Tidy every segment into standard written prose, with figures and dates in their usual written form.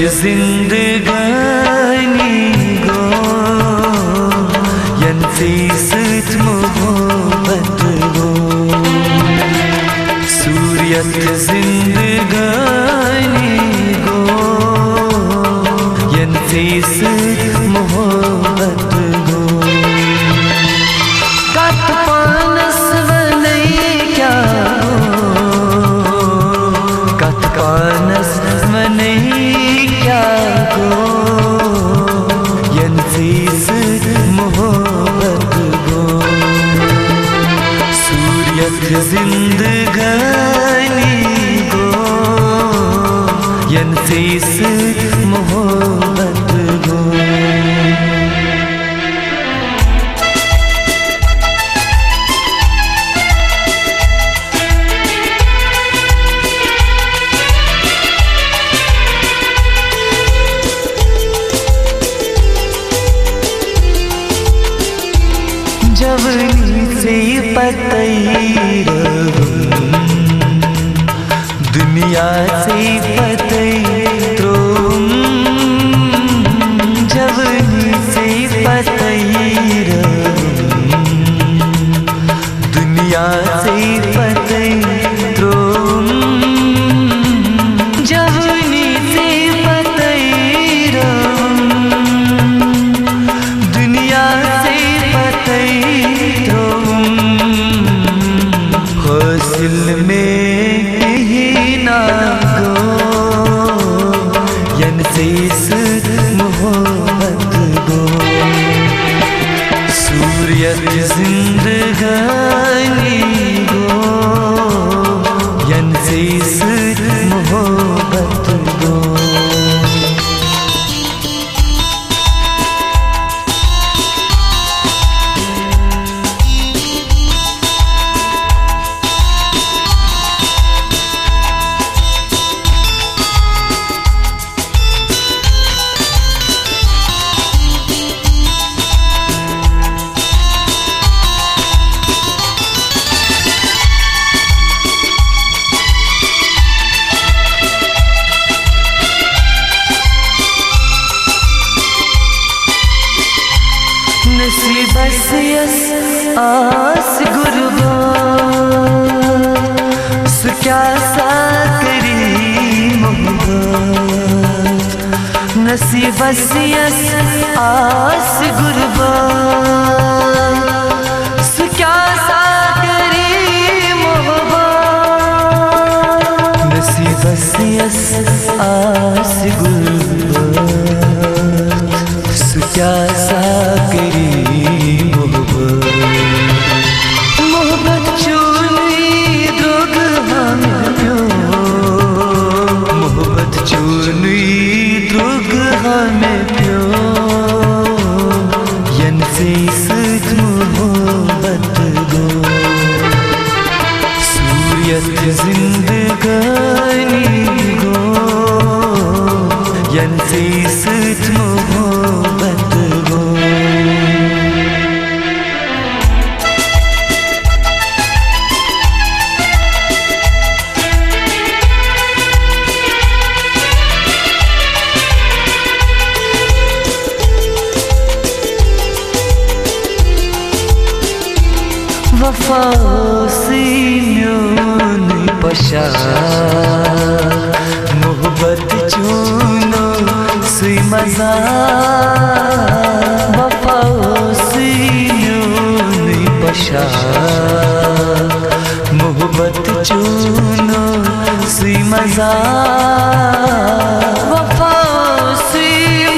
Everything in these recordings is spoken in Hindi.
जिंदगानी गो यंसी सच मोहब्बत गो सूर्यत जिंदगानी गो यंसी सच मोहब्बत गो कत पानस वनई क्या कत पानस वनई क्या गो यंसी सच मोहब्बत गो सूर्यत जिंदगानी गो यंसी सच मोहब्बत गो जवनी से पतई दुनिया से पतई तुम जवनी से पतई दुनिया से पतई तुम जवनी से पतई दुनिया से पतई दिल में ही ना गो यंसी सच मोहब्बत गो सूर्यत जिंदगानी गो यंसी सच मोहब्बत गो नसीब यस आस गुरबा क्या सा करी मोहब्बत नसीब यस आस गुरबा क्या सा करी मोहब्बत नसीब यस आस गुरबा क्या सा करी मोहब्बत चूनी द्रोग हमें प्यो मोहब्बत चूनी द्रोग हमें प्यो यंसी सच मोहब्बत गो सूर्यत जिंदगानी गो यंसी सच मोहब्बत गो वफा से म्योन पशा मोहब्बत चूनो सुई मजा वफा से म्योन पशा मोहब्बत चूनो सुई मजा वफा से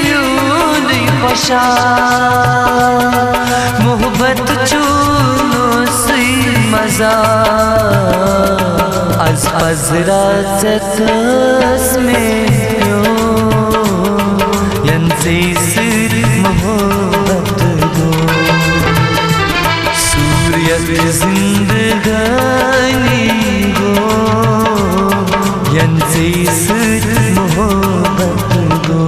म्योन पशा मोहब्बत चूनो मजा आज पजरा जतस में प्यो यंसी सच मोहब्बत गो सूर्यत जिंदगानी गो यंसी सच मोहब्बत गो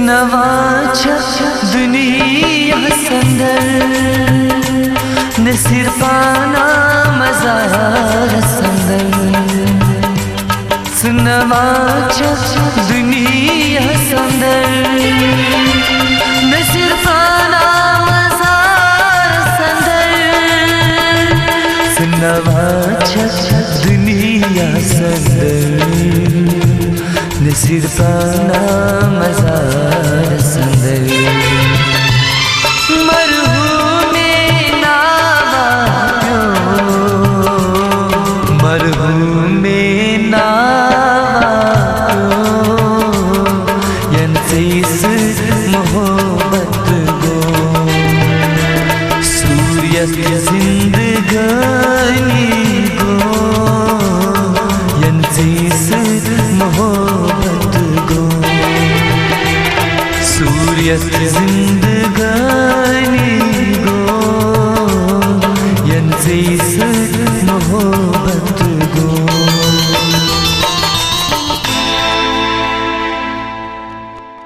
सुनवाचा दुनिया संदर नसीर पाना मजार संदर सुनवाचा दुनिया संदर नसीर पाना मजार संदर सुनवाचा दुनिया संदर नसीर पाना मजार संदर मरहूमे नावा मरहूमे नावा यंसीस मोहब्बत गो सूर्य जिंदगानी गो यंसीस मोहब्बत सूर्य जिंदगानी